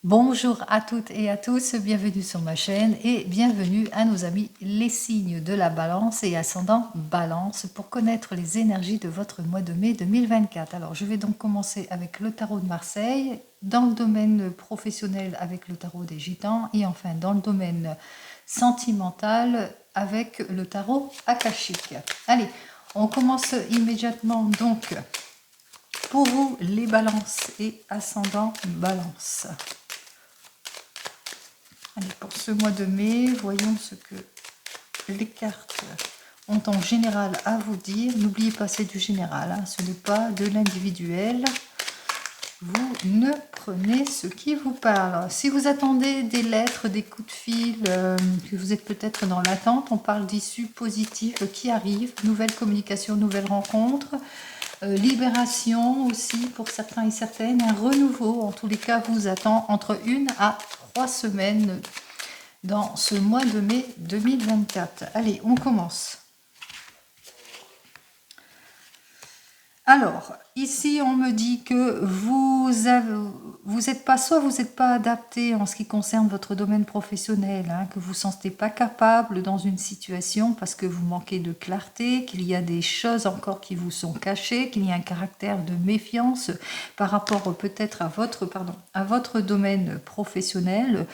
Bonjour à toutes et à tous, bienvenue sur ma chaîne et bienvenue à nos amis les signes de la balance et ascendant balance pour connaître les énergies de votre mois de mai 2024. Alors je vais donc commencer avec le tarot de Marseille, dans le domaine professionnel avec le tarot des gitans et enfin dans le domaine sentimental avec le tarot akashique. Allez, on commence immédiatement donc pour vous les balances et ascendant balance. Allez, pour ce mois de mai, voyons ce que les cartes ont en général à vous dire. N'oubliez pas, c'est du général, hein, ce n'est pas de l'individuel. Vous ne prenez ce qui vous parle. Si vous attendez des lettres, des coups de fil, que vous êtes peut-être dans l'attente, on parle d'issues positives qui arrivent, nouvelles communications, nouvelles rencontres, libération aussi pour certains et certaines, un renouveau en tous les cas vous attend entre 1 à 3 semaines dans ce mois de mai 2024. Allez, on commence. Alors, ici, on me dit que vous êtes pas, soit vous n'êtes pas adapté en ce qui concerne votre domaine professionnel, hein, que vous ne sentez pas capable dans une situation parce que vous manquez de clarté, qu'il y a des choses encore qui vous sont cachées, qu'il y a un caractère de méfiance par rapport peut-être à votre domaine professionnel,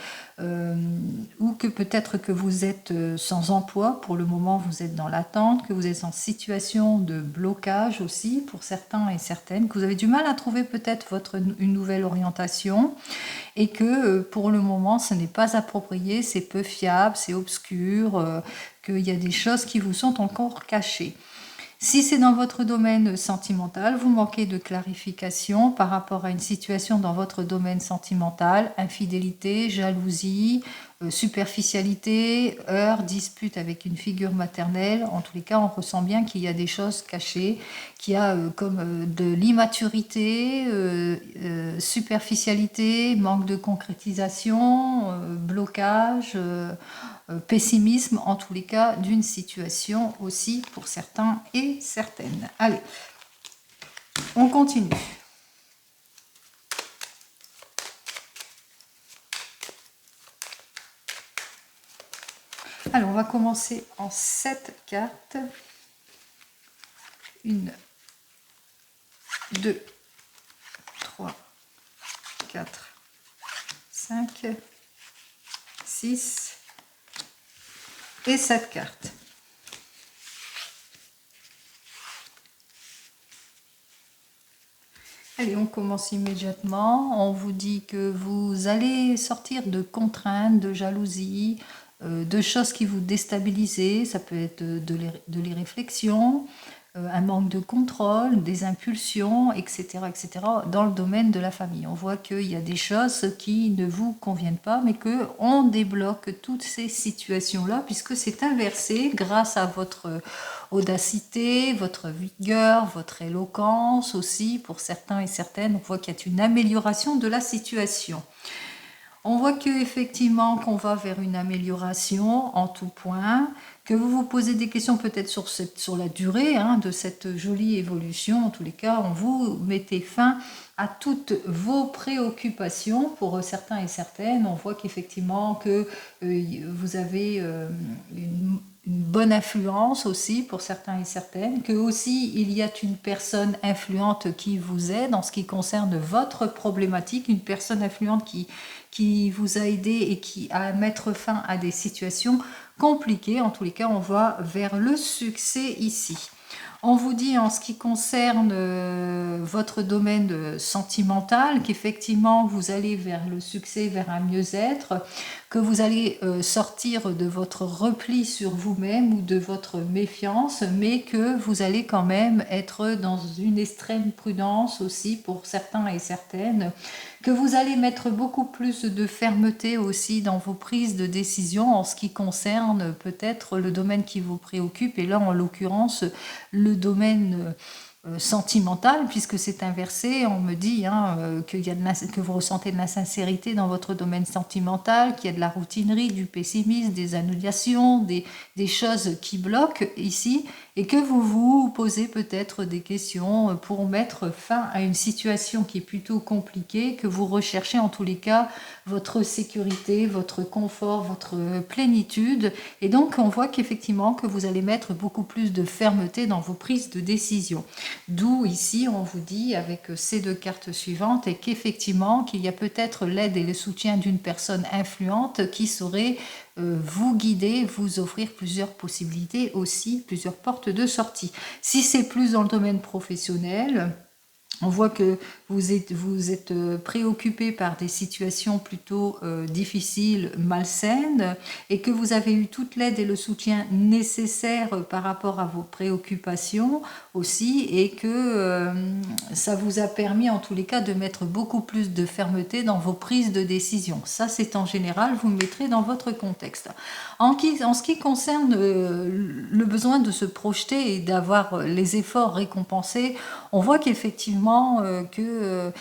ou que peut-être que vous êtes sans emploi, pour le moment vous êtes dans l'attente, que vous êtes en situation de blocage aussi pour certains et certaines, que vous avez du mal à trouver peut-être une nouvelle orientation et que pour le moment ce n'est pas approprié, c'est peu fiable, c'est obscur, qu'il y a des choses qui vous sont encore cachées. Si c'est dans votre domaine sentimental, vous manquez de clarification par rapport à une situation dans votre domaine sentimental, infidélité, jalousie, superficialité, heurts, dispute avec une figure maternelle. En tous les cas, on ressent bien qu'il y a des choses cachées, qu'il y a comme de l'immaturité, superficialité, manque de concrétisation, blocage, pessimisme en tous les cas d'une situation aussi pour certains et certaines. Allez, on continue. Alors, on va commencer en 7 cartes. 1, 2, 3, 4, 5, 6 et 7 cartes. Allez, on commence immédiatement. On vous dit que vous allez sortir de contraintes, de jalousie, de choses qui vous déstabilisent. Ça peut être de l'irréflexion, un manque de contrôle, des impulsions, etc., etc., dans le domaine de la famille. On voit qu'il y a des choses qui ne vous conviennent pas, mais qu'on débloque toutes ces situations-là, puisque c'est inversé grâce à votre audacité, votre vigueur, votre éloquence aussi, pour certains et certaines. On voit qu'il y a une amélioration de la situation. On voit qu'effectivement qu'on va vers une amélioration en tout point, que vous vous posez des questions peut-être sur la durée de cette jolie évolution. En tous les cas, on vous mettez fin à toutes vos préoccupations pour certains et certaines. On voit qu'effectivement que vous avez une bonne influence aussi pour certains et certaines, que aussi il y a une personne influente qui vous aide en ce qui concerne votre problématique, une personne influente qui vous a aidé et qui a mettre fin à des situations compliquées. En tous les cas, on va vers le succès ici. On vous dit en ce qui concerne votre domaine sentimental qu'effectivement vous allez vers le succès, vers un mieux-être, que vous allez sortir de votre repli sur vous-même ou de votre méfiance, mais que vous allez quand même être dans une extrême prudence aussi pour certains et certaines, que vous allez mettre beaucoup plus de fermeté aussi dans vos prises de décision en ce qui concerne peut-être le domaine qui vous préoccupe, et là en l'occurrence le domaine sentimental, puisque c'est inversé. On me dit que vous ressentez de l'insincérité dans votre domaine sentimental, qu'il y a de la routinerie, du pessimisme, des annulations, des choses qui bloquent ici, et que vous vous posez peut-être des questions pour mettre fin à une situation qui est plutôt compliquée, que vous recherchez en tous les cas votre sécurité, votre confort, votre plénitude. Et donc, on voit qu'effectivement, que vous allez mettre beaucoup plus de fermeté dans vos prises de décision. D'où ici, on vous dit avec ces deux cartes suivantes, et qu'effectivement, qu'il y a peut-être l'aide et le soutien d'une personne influente qui saurait vous guider, vous offrir plusieurs possibilités aussi, plusieurs portes de sortie. Si c'est plus dans le domaine professionnel, on voit que vous êtes préoccupé par des situations plutôt difficiles, malsaines, et que vous avez eu toute l'aide et le soutien nécessaires par rapport à vos préoccupations aussi, et que ça vous a permis en tous les cas de mettre beaucoup plus de fermeté dans vos prises de décision. Ça, c'est en général, vous le mettrez dans votre contexte. En ce qui concerne le besoin de se projeter et d'avoir les efforts récompensés, on voit qu'effectivement, que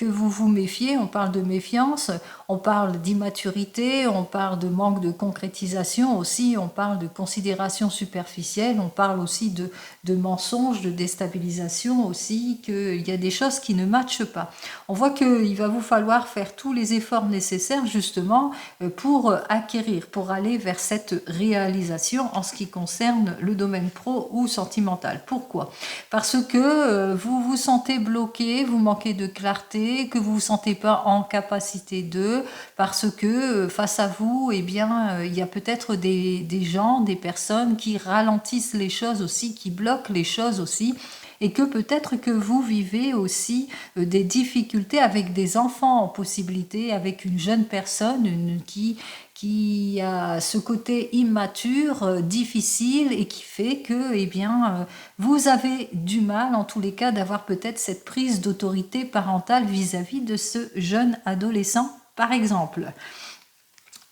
vous vous méfiez, on parle de méfiance, on parle d'immaturité, on parle de manque de concrétisation aussi, on parle de considération superficielle, on parle aussi de mensonges, de déstabilisation aussi, qu'il y a des choses qui ne matchent pas. On voit qu'il va vous falloir faire tous les efforts nécessaires justement pour acquérir, pour aller vers cette réalisation en ce qui concerne le domaine pro ou sentimental. Pourquoi? Parce que vous vous sentez bloqué, vous manquez de clarté, que vous vous sentez pas en capacité de, parce que face à vous, eh bien, il y a peut-être des gens, des personnes qui ralentissent les choses aussi, qui bloquent les choses aussi, et que peut-être que vous vivez aussi des difficultés avec des enfants en possibilité, avec une jeune personne qui a ce côté immature, difficile, et qui fait que eh bien, vous avez du mal en tous les cas d'avoir peut-être cette prise d'autorité parentale vis-à-vis de ce jeune adolescent par exemple.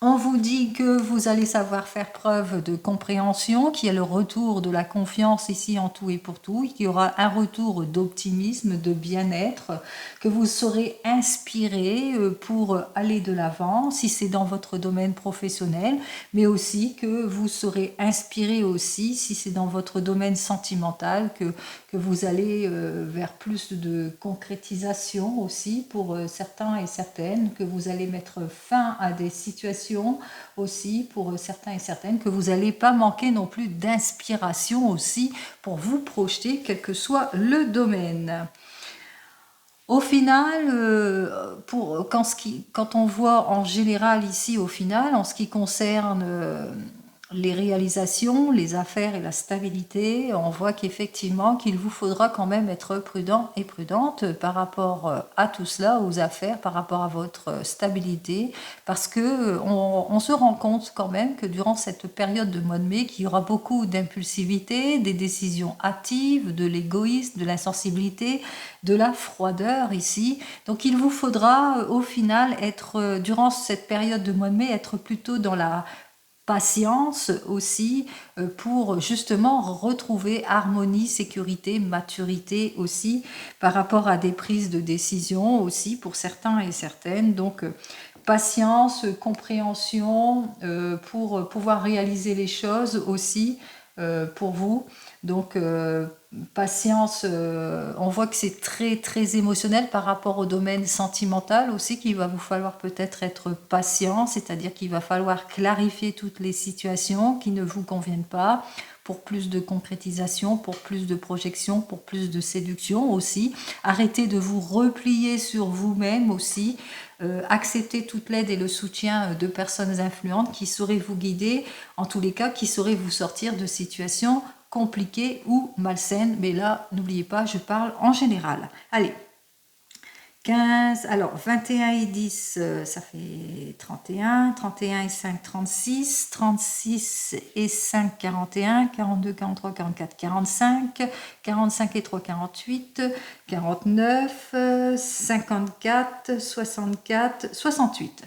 On vous dit que vous allez savoir faire preuve de compréhension, qu'il y a le retour de la confiance ici en tout et pour tout, qu'il y aura un retour d'optimisme, de bien-être, que vous serez inspiré pour aller de l'avant, si c'est dans votre domaine professionnel, mais aussi que vous serez inspiré aussi, si c'est dans votre domaine sentimental, que vous allez vers plus de concrétisation aussi pour certains et certaines, que vous allez mettre fin à des situations aussi pour certains et certaines, que vous n'allez pas manquer non plus d'inspiration aussi pour vous projeter, quel que soit le domaine. Au final, quand on voit en général ici, au final, en ce qui concerne les réalisations, les affaires et la stabilité, on voit qu'effectivement qu'il vous faudra quand même être prudent et prudente par rapport à tout cela, aux affaires, par rapport à votre stabilité, parce que on se rend compte quand même que durant cette période de mois de mai, qu'il y aura beaucoup d'impulsivité, des décisions hâtives, de l'égoïsme, de l'insensibilité, de la froideur ici. Donc il vous faudra au final être, durant cette période de mois de mai, être plutôt dans la patience aussi pour justement retrouver harmonie, sécurité, maturité aussi par rapport à des prises de décision aussi pour certains et certaines. Donc patience, compréhension pour pouvoir réaliser les choses aussi pour vous. Donc patience, on voit que c'est très très émotionnel par rapport au domaine sentimental aussi, qu'il va vous falloir peut-être être patient, c'est-à-dire qu'il va falloir clarifier toutes les situations qui ne vous conviennent pas pour plus de concrétisation, pour plus de projection, pour plus de séduction aussi. Arrêtez de vous replier sur vous-même aussi. Acceptez toute l'aide et le soutien de personnes influentes qui sauraient vous guider, en tous les cas qui sauraient vous sortir de situations compliquées ou malsaines. Mais là, n'oubliez pas, je parle en général. Allez, 15, alors 21 et 10, ça fait 31, 31 et 5, 36, 36 et 5, 41, 42, 43, 44, 45, 45 et 3, 48, 49, 54, 64, 68.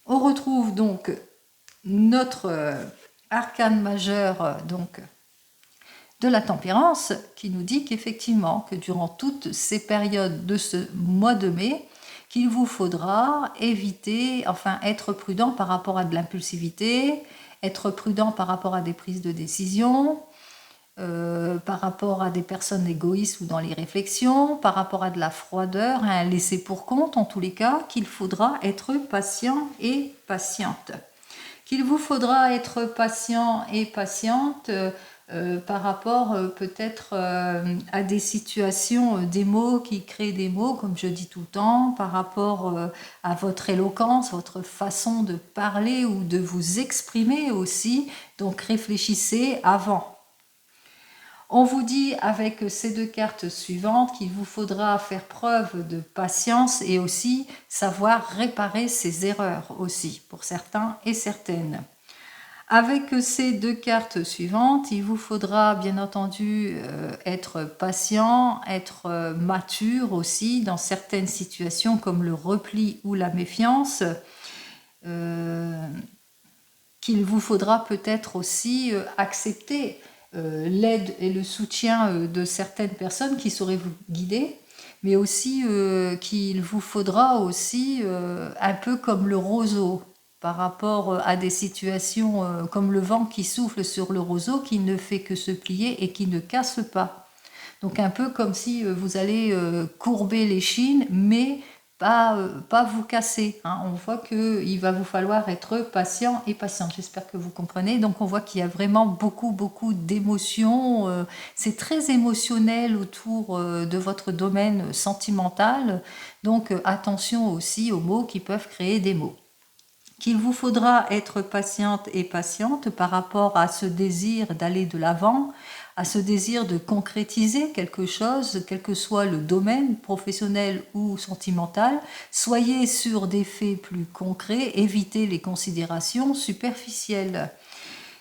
On retrouve donc notre arcane majeur, donc de la tempérance, qui nous dit qu'effectivement, que durant toutes ces périodes de ce mois de mai, qu'il vous faudra éviter, enfin être prudent par rapport à de l'impulsivité, être prudent par rapport à des prises de décision, par rapport à des personnes égoïstes ou dans les réflexions, par rapport à de la froideur, à un laisser pour compte, en tous les cas, qu'il faudra être patient et patiente. Qu'il vous faudra être patient et patiente par rapport peut-être à des situations, des mots qui créent des mots, comme je dis tout le temps, par rapport à votre éloquence, votre façon de parler ou de vous exprimer aussi. Donc réfléchissez avant. On vous dit avec ces deux cartes suivantes qu'il vous faudra faire preuve de patience et aussi savoir réparer ses erreurs aussi, pour certains et certaines. Avec ces deux cartes suivantes, il vous faudra bien entendu être patient, être mature aussi dans certaines situations comme le repli ou la méfiance. Qu'il vous faudra peut-être aussi accepter l'aide et le soutien de certaines personnes qui sauraient vous guider, mais aussi qu'il vous faudra aussi un peu comme le roseau par rapport à des situations comme le vent qui souffle sur le roseau, qui ne fait que se plier et qui ne casse pas. Donc un peu comme si vous allez courber l'échine, mais pas vous casser. Hein. On voit qu'il va vous falloir être patient et patient. J'espère que vous comprenez. Donc on voit qu'il y a vraiment beaucoup d'émotions. C'est très émotionnel autour de votre domaine sentimental. Donc attention aussi aux mots qui peuvent créer des mots. Qu'il vous faudra être patiente et patiente par rapport à ce désir d'aller de l'avant, à ce désir de concrétiser quelque chose, quel que soit le domaine professionnel ou sentimental. Soyez sur des faits plus concrets, évitez les considérations superficielles.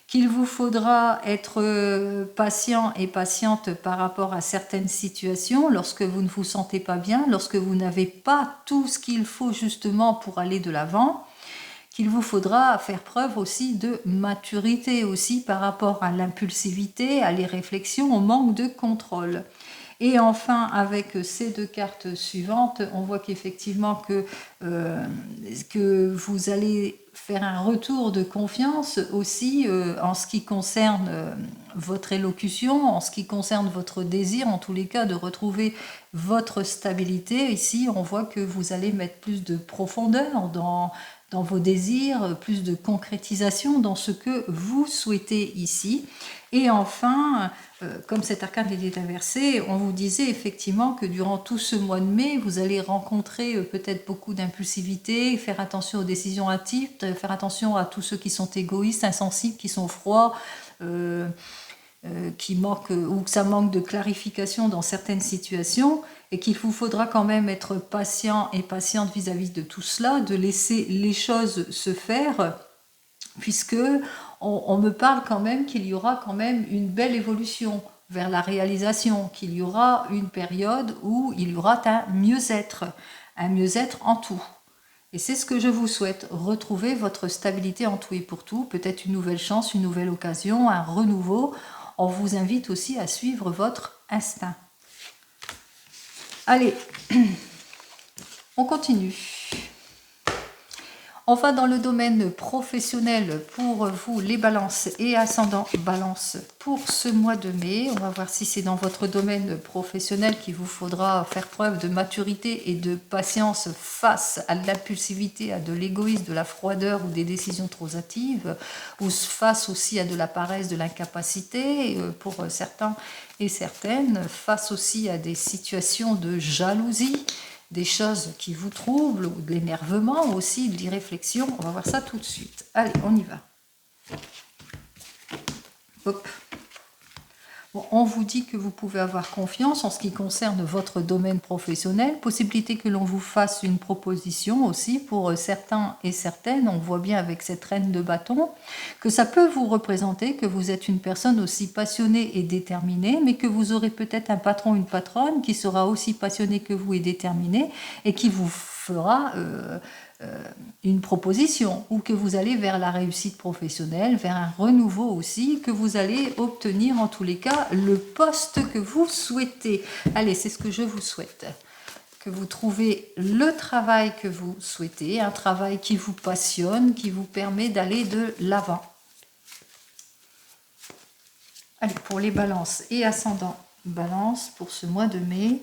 Qu'il vous faudra être patient et patiente par rapport à certaines situations lorsque vous ne vous sentez pas bien, lorsque vous n'avez pas tout ce qu'il faut justement pour aller de l'avant. Qu'il vous faudra faire preuve aussi de maturité aussi par rapport à l'impulsivité, à les réflexions, au manque de contrôle. Et enfin, avec ces deux cartes suivantes, on voit qu'effectivement que vous allez faire un retour de confiance aussi en ce qui concerne votre élocution, en ce qui concerne votre désir, en tous les cas, de retrouver votre stabilité. Ici, on voit que vous allez mettre plus de profondeur dans vos désirs, plus de concrétisation dans ce que vous souhaitez ici. Et enfin, comme cet arcane était inversé, on vous disait effectivement que durant tout ce mois de mai, vous allez rencontrer peut-être beaucoup d'impulsivité, faire attention aux décisions hâtives, faire attention à tous ceux qui sont égoïstes, insensibles, qui sont froids, qui manquent ou que ça manque de clarification dans certaines situations, et qu'il vous faudra quand même être patient et patiente vis-à-vis de tout cela, de laisser les choses se faire, puisque on me parle quand même qu'il y aura quand même une belle évolution vers la réalisation, qu'il y aura une période où il y aura un mieux-être en tout. Et c'est ce que je vous souhaite, retrouver votre stabilité en tout et pour tout, peut-être une nouvelle chance, une nouvelle occasion, un renouveau. On vous invite aussi à suivre votre instinct. Allez, on continue. Enfin, dans le domaine professionnel, pour vous, les balances et ascendant balance pour ce mois de mai, on va voir si c'est dans votre domaine professionnel qu'il vous faudra faire preuve de maturité et de patience face à l'impulsivité, à de l'égoïsme, de la froideur ou des décisions trop hâtives, ou face aussi à de la paresse, de l'incapacité pour certains et certaines, face aussi à des situations de jalousie, des choses qui vous troublent, ou de l'énervement aussi, de l'irréflexion. On va voir ça tout de suite. Allez, on y va. Hop. Bon, on vous dit que vous pouvez avoir confiance en ce qui concerne votre domaine professionnel. Possibilité que l'on vous fasse une proposition aussi pour certains et certaines. On voit bien avec cette reine de bâton que ça peut vous représenter, que vous êtes une personne aussi passionnée et déterminée, mais que vous aurez peut-être un patron, une patronne qui sera aussi passionné que vous et déterminé et qui vous fera une proposition, ou que vous allez vers la réussite professionnelle, vers un renouveau aussi, que vous allez obtenir en tous les cas le poste que vous souhaitez. Allez, c'est ce que je vous souhaite. Que vous trouvez le travail que vous souhaitez, un travail qui vous passionne, qui vous permet d'aller de l'avant. Allez, pour les balances et ascendant balance pour ce mois de mai.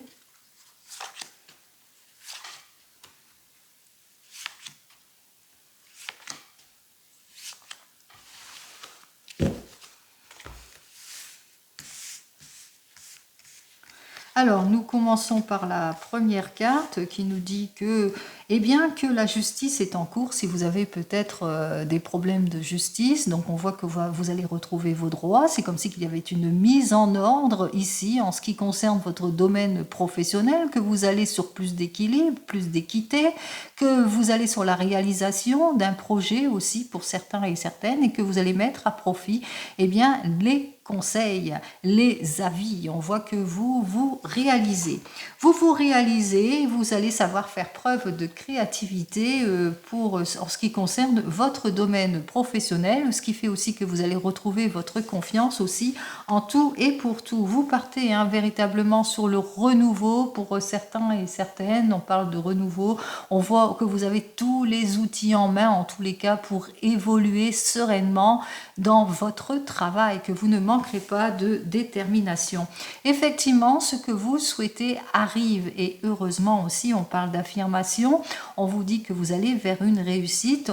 Alors, nous commençons par la première carte qui nous dit que, eh bien, que la justice est en cours. Si vous avez peut-être des problèmes de justice, donc on voit que vous allez retrouver vos droits. C'est comme s'il y avait une mise en ordre ici en ce qui concerne votre domaine professionnel, que vous allez sur plus d'équilibre, plus d'équité, que vous allez sur la réalisation d'un projet aussi pour certains et certaines, et que vous allez mettre à profit, eh bien, les conseils, les avis. On voit que vous réalisez. Vous réalisez, vous allez savoir faire preuve de créativité en ce qui concerne votre domaine professionnel, ce qui fait aussi que vous allez retrouver votre confiance aussi en tout et pour tout. Vous partez véritablement sur le renouveau pour certains et certaines. On parle de renouveau. On voit que vous avez tous les outils en main, en tous les cas, pour évoluer sereinement dans votre travail, que vous ne manquerez pas de détermination. Effectivement, ce que vous souhaitez arrive, et heureusement aussi, on parle d'affirmation. On vous dit que vous allez vers une réussite,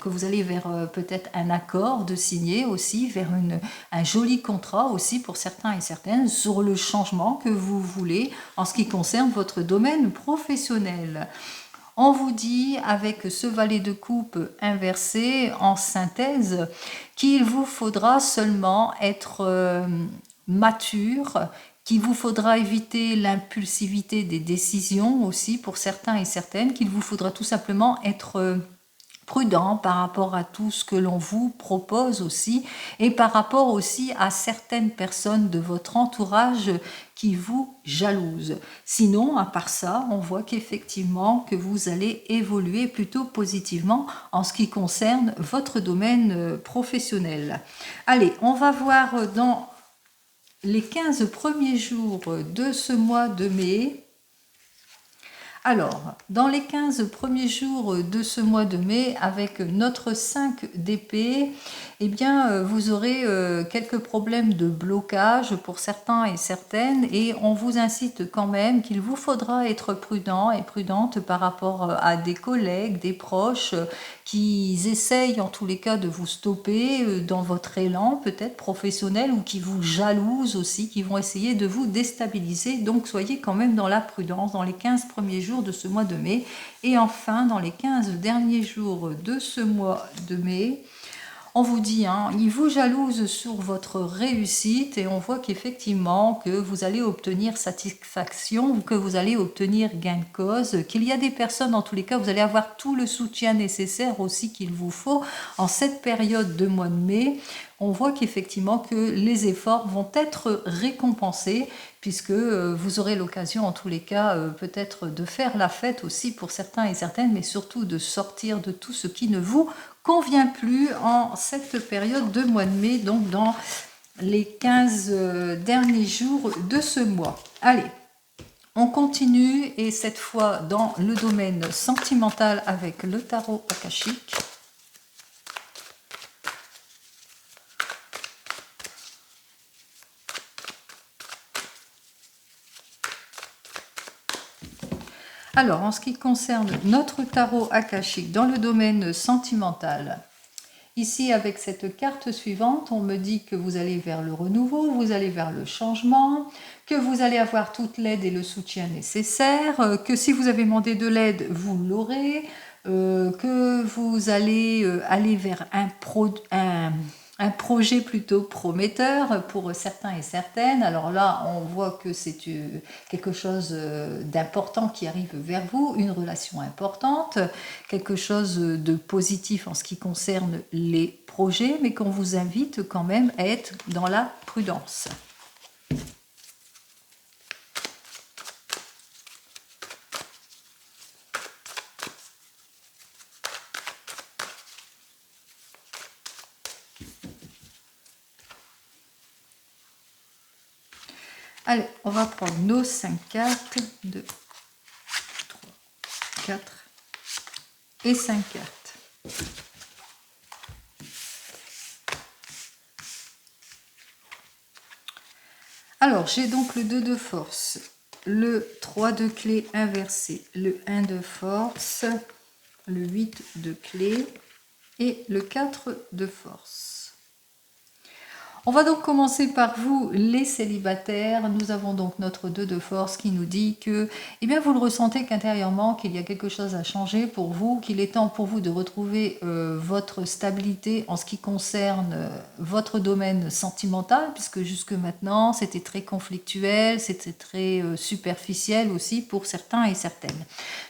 que vous allez vers peut-être un accord de signer aussi, vers un joli contrat aussi pour certains et certaines sur le changement que vous voulez en ce qui concerne votre domaine professionnel. On vous dit, avec ce valet de coupe inversé en synthèse, qu'il vous faudra seulement être mature, qu'il vous faudra éviter l'impulsivité des décisions aussi pour certains et certaines, qu'il vous faudra tout simplement être prudent par rapport à tout ce que l'on vous propose aussi, et par rapport aussi à certaines personnes de votre entourage qui vous jalousent. Sinon, à part ça, on voit qu'effectivement que vous allez évoluer plutôt positivement en ce qui concerne votre domaine professionnel. Allez, on va voir dans les 15 premiers jours de ce mois de mai. Alors, dans les 15 premiers jours de ce mois de mai, avec notre 5 d'épée, eh bien, vous aurez quelques problèmes de blocage pour certains et certaines, et on vous incite quand même qu'il vous faudra être prudent et prudente par rapport à des collègues, des proches qui essayent en tous les cas de vous stopper dans votre élan peut-être professionnel, ou qui vous jalousent aussi, qui vont essayer de vous déstabiliser. Donc soyez quand même dans la prudence dans les 15 premiers jours de ce mois de mai. Et enfin, dans les 15 derniers jours de ce mois de mai, on vous dit, ils vous jalousent sur votre réussite, et on voit qu'effectivement que vous allez obtenir satisfaction, que vous allez obtenir gain de cause, qu'il y a des personnes, en tous les cas, vous allez avoir tout le soutien nécessaire aussi qu'il vous faut en cette période de mois de mai. On voit qu'effectivement que les efforts vont être récompensés, puisque vous aurez l'occasion en tous les cas peut-être de faire la fête aussi pour certains et certaines, mais surtout de sortir de tout ce qui ne vous convient plus en cette période de mois de mai, donc dans les 15 derniers jours de ce mois. Allez, on continue, et cette fois dans le domaine sentimental avec le tarot akashique. Alors, en ce qui concerne notre tarot akashique dans le domaine sentimental, ici avec cette carte suivante, on me dit que vous allez vers le renouveau, vous allez vers le changement, que vous allez avoir toute l'aide et le soutien nécessaires, que si vous avez demandé de l'aide, vous l'aurez, que vous allez aller vers un projet plutôt prometteur pour certains et certaines. Alors là, on voit que c'est quelque chose d'important qui arrive vers vous, une relation importante, quelque chose de positif en ce qui concerne les projets, mais qu'on vous invite quand même à être dans la prudence. Allez, on va prendre nos 5 cartes. 2, 3, 4 et 5 cartes. Alors, j'ai donc le 2 de force, le 3 de clé inversé, le 1 de force, le 8 de clé et le 4 de force. On va donc commencer par vous, les célibataires. Nous avons donc notre 2 de force qui nous dit que, eh bien, vous le ressentez qu'intérieurement, qu'il y a quelque chose à changer pour vous, qu'il est temps pour vous de retrouver votre stabilité en ce qui concerne votre domaine sentimental, puisque jusque maintenant, c'était très conflictuel, c'était très superficiel aussi pour certains et certaines.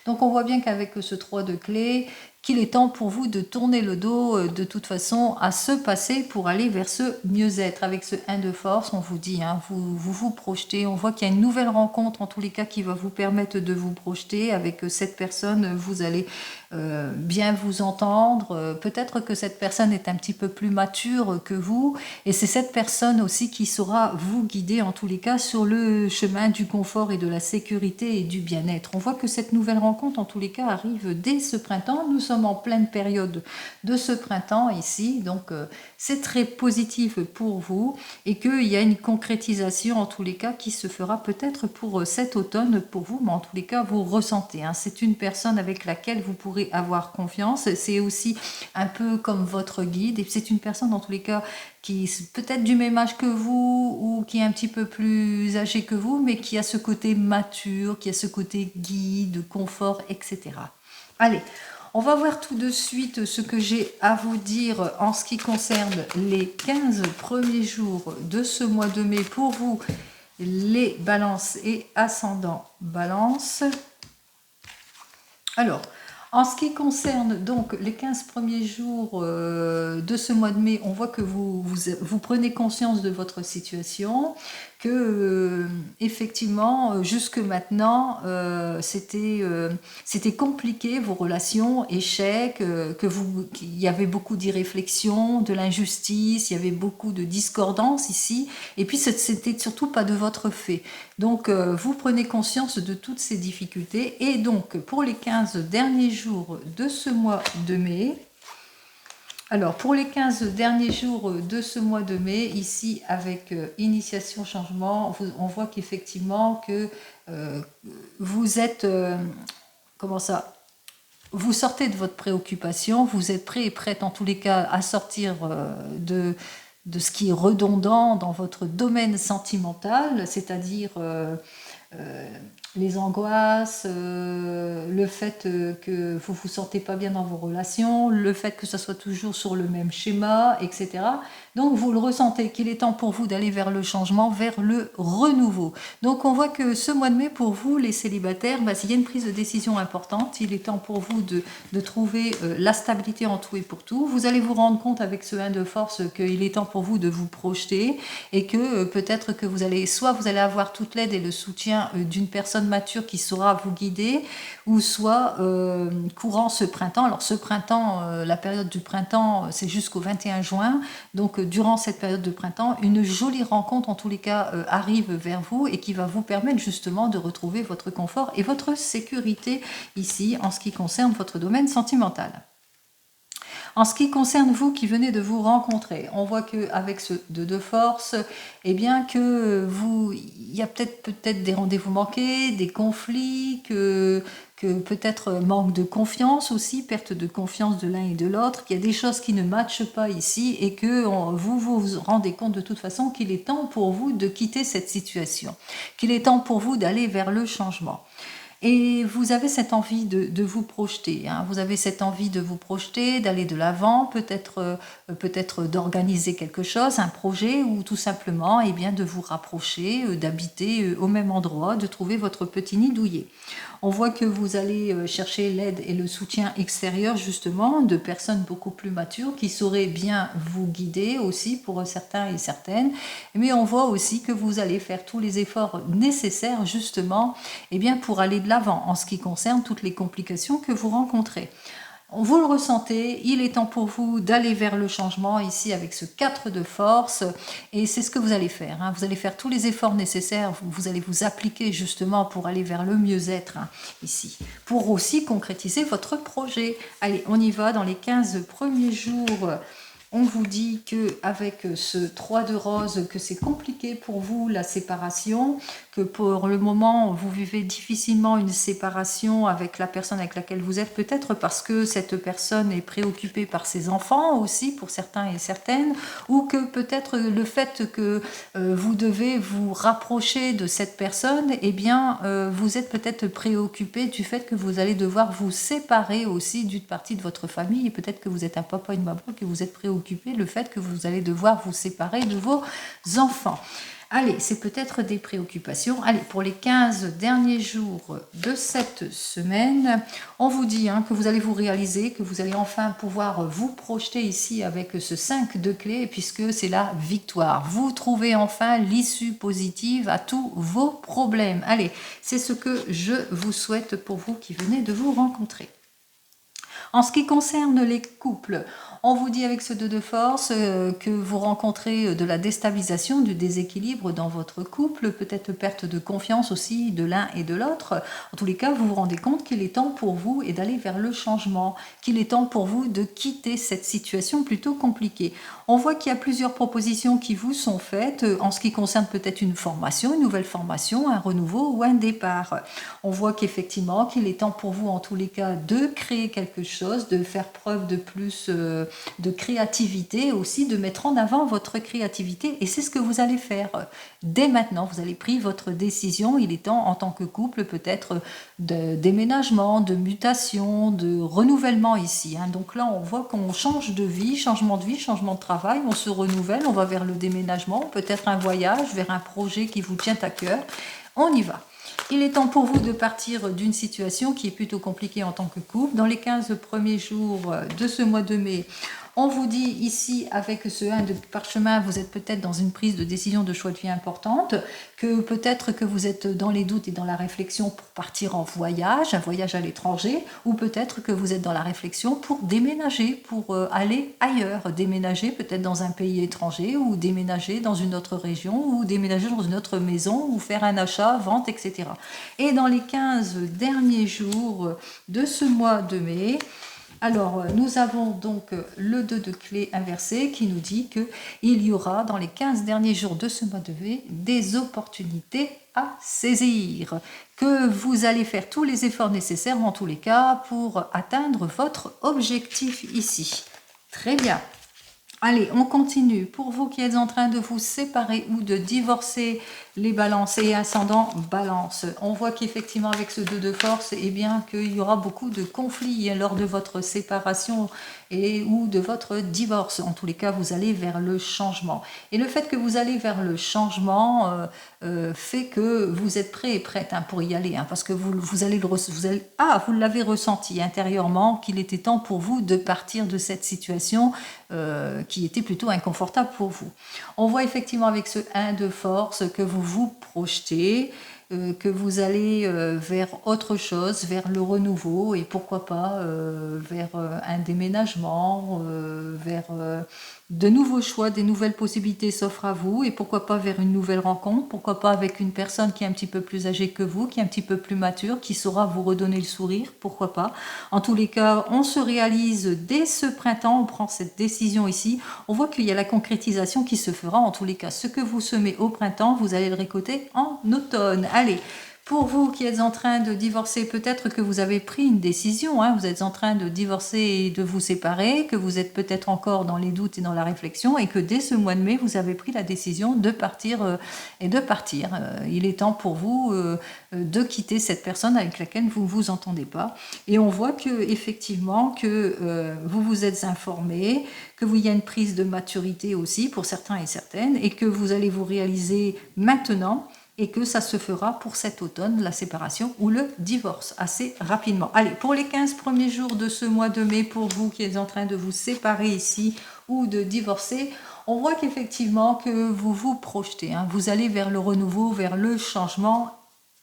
Donc, on voit bien qu'avec ce 3 de clé, qu'il est temps pour vous de tourner le dos de toute façon à ce passé pour aller vers ce mieux-être. Avec ce 1 de force, on vous dit, hein, vous projetez, on voit qu'il y a une nouvelle rencontre en tous les cas qui va vous permettre de vous projeter. Avec cette personne, vous allez bien vous entendre. Peut-être que cette personne est un petit peu plus mature que vous et c'est cette personne aussi qui saura vous guider en tous les cas sur le chemin du confort et de la sécurité et du bien-être. On voit que cette nouvelle rencontre en tous les cas arrive dès ce printemps. Nous sommes en pleine période de ce printemps ici, donc c'est très positif pour vous et qu'il y a une concrétisation en tous les cas qui se fera peut-être pour cet automne pour vous, mais en tous les cas vous ressentez, hein, c'est une personne avec laquelle vous pourrez avoir confiance, c'est aussi un peu comme votre guide et c'est une personne dans tous les cas qui est peut-être du même âge que vous ou qui est un petit peu plus âgé que vous, mais qui a ce côté mature, qui a ce côté guide, confort, etc. Allez, on va voir tout de suite ce que j'ai à vous dire en ce qui concerne les 15 premiers jours de ce mois de mai pour vous, les balances et ascendants balance. Alors, en ce qui concerne donc les 15 premiers jours de ce mois de mai, on voit que vous prenez conscience de votre situation, que effectivement, jusque maintenant, c'était compliqué, vos relations, échecs, qu'il y avait beaucoup d'irréflexion, de l'injustice, il y avait beaucoup de discordance ici, et puis c'était surtout pas de votre fait. Donc, vous prenez conscience de toutes ces difficultés, et donc, pour les 15 derniers jours de ce mois de mai, alors, pour les 15 derniers jours de ce mois de mai, ici, avec Initiation Changement, on voit qu'effectivement, que vous êtes, comment ça, vous sortez de votre préoccupation, vous êtes prêt et prête en tous les cas à sortir de ce qui est redondant dans votre domaine sentimental, c'est-à-dire les angoisses, le fait que vous vous sentez pas bien dans vos relations, le fait que ça soit toujours sur le même schéma, etc. Donc vous le ressentez qu'il est temps pour vous d'aller vers le changement, vers le renouveau. Donc on voit que ce mois de mai pour vous, les célibataires, il y a une prise de décision importante. Il est temps pour vous de trouver la stabilité en tout et pour tout. Vous allez vous rendre compte avec ce 1 de force qu'il est temps pour vous de vous projeter et que peut-être que vous allez avoir toute l'aide et le soutien d'une personne mature qui saura vous guider, ou soit courant ce printemps. Alors ce printemps, la période du printemps, c'est jusqu'au 21 juin. Donc durant cette période de printemps, une jolie rencontre en tous les cas arrive vers vous et qui va vous permettre justement de retrouver votre confort et votre sécurité ici en ce qui concerne votre domaine sentimental. En ce qui concerne vous qui venez de vous rencontrer, on voit qu'avec ce 2 de force, eh bien que il y a peut-être des rendez-vous manqués, des conflits, que peut-être manque de confiance aussi, perte de confiance de l'un et de l'autre, qu'il y a des choses qui ne matchent pas ici et que vous vous rendez compte de toute façon qu'il est temps pour vous de quitter cette situation, qu'il est temps pour vous d'aller vers le changement. Et vous avez cette envie de vous projeter, hein. Vous avez cette envie de vous projeter, d'aller de l'avant, peut-être d'organiser quelque chose, un projet, ou tout simplement eh bien, de vous rapprocher, d'habiter au même endroit, de trouver votre petit nid douillet. On voit que vous allez chercher l'aide et le soutien extérieur justement de personnes beaucoup plus matures qui sauraient bien vous guider aussi pour certains et certaines. Mais on voit aussi que vous allez faire tous les efforts nécessaires justement eh bien, pour aller de l'avant en ce qui concerne toutes les complications que vous rencontrez. Vous le ressentez, il est temps pour vous d'aller vers le changement ici avec ce 4 de force et c'est ce que vous allez faire, hein. Vous allez faire tous les efforts nécessaires, vous allez vous appliquer justement pour aller vers le mieux-être, hein, ici, pour aussi concrétiser votre projet. Allez, on y va dans les 15 premiers jours On vous dit que avec ce 3 de rose, que c'est compliqué pour vous la séparation, que pour le moment vous vivez difficilement une séparation avec la personne avec laquelle vous êtes, peut-être parce que cette personne est préoccupée par ses enfants aussi, pour certains et certaines, ou que peut-être le fait que vous devez vous rapprocher de cette personne, eh bien vous êtes peut-être préoccupé du fait que vous allez devoir vous séparer aussi d'une partie de votre famille, et peut-être que vous êtes un papa, une maman, que vous êtes préoccupé le fait que vous allez devoir vous séparer de vos enfants. Allez, c'est peut-être des préoccupations. Allez, pour les 15 derniers jours de cette semaine, on vous dit que vous allez vous réaliser, que vous allez enfin pouvoir vous projeter ici avec ce 5 de clés, puisque c'est la victoire. Vous trouvez enfin l'issue positive à tous vos problèmes. Allez, c'est ce que je vous souhaite pour vous qui venez de vous rencontrer. En ce qui concerne les couples, on vous dit avec ce 2 de force que vous rencontrez de la déstabilisation, du déséquilibre dans votre couple, peut-être perte de confiance aussi de l'un et de l'autre. En tous les cas, vous vous rendez compte qu'il est temps pour vous et d'aller vers le changement, qu'il est temps pour vous de quitter cette situation plutôt compliquée. On voit qu'il y a plusieurs propositions qui vous sont faites en ce qui concerne peut-être une formation, une nouvelle formation, un renouveau ou un départ. On voit qu'effectivement, qu'il est temps pour vous en tous les cas de créer quelque chose, de faire preuve de plus de créativité aussi, de mettre en avant votre créativité, et c'est ce que vous allez faire dès maintenant. Vous avez pris votre décision, il est temps en tant que couple peut-être de déménagement, de mutation, de renouvellement ici. Donc là on voit qu'on change de vie, changement de travail, on se renouvelle, on va vers le déménagement, peut-être un voyage, vers un projet qui vous tient à cœur. On y va. Il est temps pour vous de partir d'une situation qui est plutôt compliquée en tant que couple. Dans les 15 premiers jours de ce mois de mai, on vous dit ici, avec ce 1 de parchemin, vous êtes peut-être dans une prise de décision de choix de vie importante, que peut-être que vous êtes dans les doutes et dans la réflexion pour partir en voyage, un voyage à l'étranger, ou peut-être que vous êtes dans la réflexion pour déménager, pour aller ailleurs, déménager peut-être dans un pays étranger, ou déménager dans une autre région, ou déménager dans une autre maison, ou faire un achat, vente, etc. Et dans les 15 derniers jours de ce mois de mai, alors, nous avons donc le 2 de clé inversé qui nous dit qu'il y aura dans les 15 derniers jours de ce mois de mai des opportunités à saisir, que vous allez faire tous les efforts nécessaires en tous les cas pour atteindre votre objectif ici. Très bien. Allez, on continue. Pour vous qui êtes en train de vous séparer ou de divorcer, les balances et ascendant balance, on voit qu'effectivement avec ce 2 de force, eh bien qu'il y aura beaucoup de conflits lors de votre séparation ou de votre divorce. En tous les cas, vous allez vers le changement. Et le fait que vous allez vers le changement fait que vous êtes prêt et prête pour y aller, parce que vous l'avez ressenti intérieurement qu'il était temps pour vous de partir de cette situation qui était plutôt inconfortable pour vous. On voit effectivement avec ce 1 de force que vous vous projetez, que vous allez vers autre chose, vers le renouveau, et pourquoi pas vers un déménagement, vers de nouveaux choix, des nouvelles possibilités s'offrent à vous, et pourquoi pas vers une nouvelle rencontre, pourquoi pas avec une personne qui est un petit peu plus âgée que vous, qui est un petit peu plus mature, qui saura vous redonner le sourire, pourquoi pas. En tous les cas, on se réalise dès ce printemps, on prend cette décision ici, on voit qu'il y a la concrétisation qui se fera. En tous les cas, ce que vous semez au printemps, vous allez le récolter en automne. Allez, pour vous qui êtes en train de divorcer, peut-être que vous avez pris une décision, vous êtes en train de divorcer et de vous séparer, que vous êtes peut-être encore dans les doutes et dans la réflexion, et que dès ce mois de mai, vous avez pris la décision de partir et de partir. Il est temps pour vous de quitter cette personne avec laquelle vous ne vous entendez pas. Et on voit que effectivement que vous vous êtes informé, que il y a une prise de maturité aussi pour certains et certaines, et que vous allez vous réaliser maintenant, et que ça se fera pour cet automne, la séparation ou le divorce, assez rapidement. Allez, pour les 15 premiers jours de ce mois de mai, pour vous qui êtes en train de vous séparer ici ou de divorcer, on voit qu'effectivement que vous vous projetez, vous allez vers le renouveau, vers le changement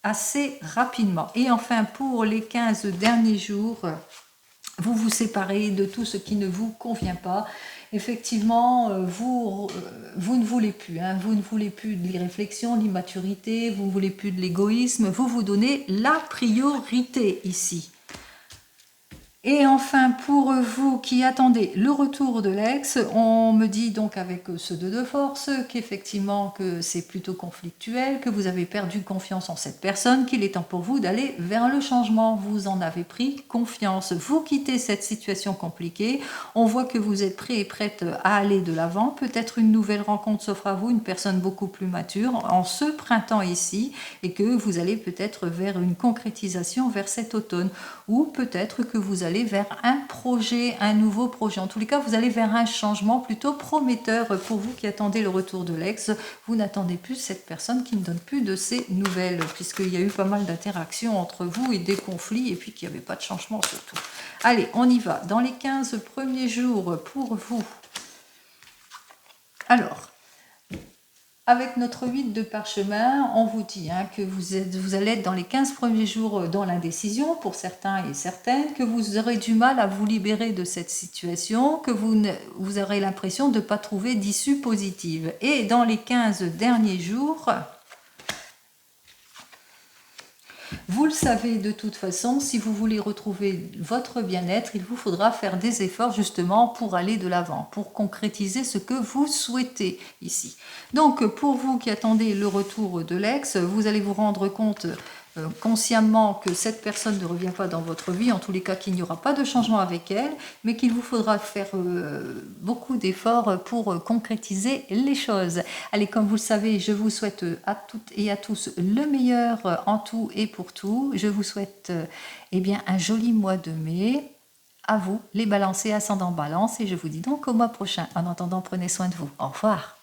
assez rapidement. Et enfin, pour les 15 derniers jours, vous vous séparez de tout ce qui ne vous convient pas. Effectivement, vous ne voulez plus, vous ne voulez plus de l'irréflexion, de l'immaturité, vous ne voulez plus de l'égoïsme, vous vous donnez la priorité ici. Et enfin, pour vous qui attendez le retour de l'ex, on me dit donc avec ce 2 de force qu'effectivement que c'est plutôt conflictuel, que vous avez perdu confiance en cette personne, qu'il est temps pour vous d'aller vers le changement. Vous en avez pris confiance. Vous quittez cette situation compliquée. On voit que vous êtes prêt et prête à aller de l'avant. Peut-être une nouvelle rencontre s'offre à vous, une personne beaucoup plus mature en ce printemps ici, et que vous allez peut-être vers une concrétisation vers cet automne. Ou peut-être que vous allez vers un projet, un nouveau projet. En tous les cas, vous allez vers un changement plutôt prometteur pour vous qui attendez le retour de l'ex. Vous n'attendez plus cette personne qui ne donne plus de ses nouvelles, puisqu'il y a eu pas mal d'interactions entre vous et des conflits, et puis qu'il n'y avait pas de changement surtout. Allez, on y va. Dans les 15 premiers jours pour vous. Alors, avec notre 8 de parchemin, on vous dit que vous allez être dans les 15 premiers jours dans l'indécision pour certains et certaines, que vous aurez du mal à vous libérer de cette situation, que vous aurez l'impression de ne pas trouver d'issue positive. Et dans les 15 derniers jours, vous le savez de toute façon, si vous voulez retrouver votre bien-être, il vous faudra faire des efforts justement pour aller de l'avant, pour concrétiser ce que vous souhaitez ici. Donc pour vous qui attendez le retour de l'ex, vous allez vous rendre compte consciemment que cette personne ne revient pas dans votre vie, en tous les cas qu'il n'y aura pas de changement avec elle, mais qu'il vous faudra faire beaucoup d'efforts pour concrétiser les choses. Allez, comme vous le savez, je vous souhaite à toutes et à tous le meilleur en tout et pour tout. Je vous souhaite bien, un joli mois de mai. À vous, les balances et ascendants balance, et je vous dis donc au mois prochain. En attendant, prenez soin de vous. Au revoir.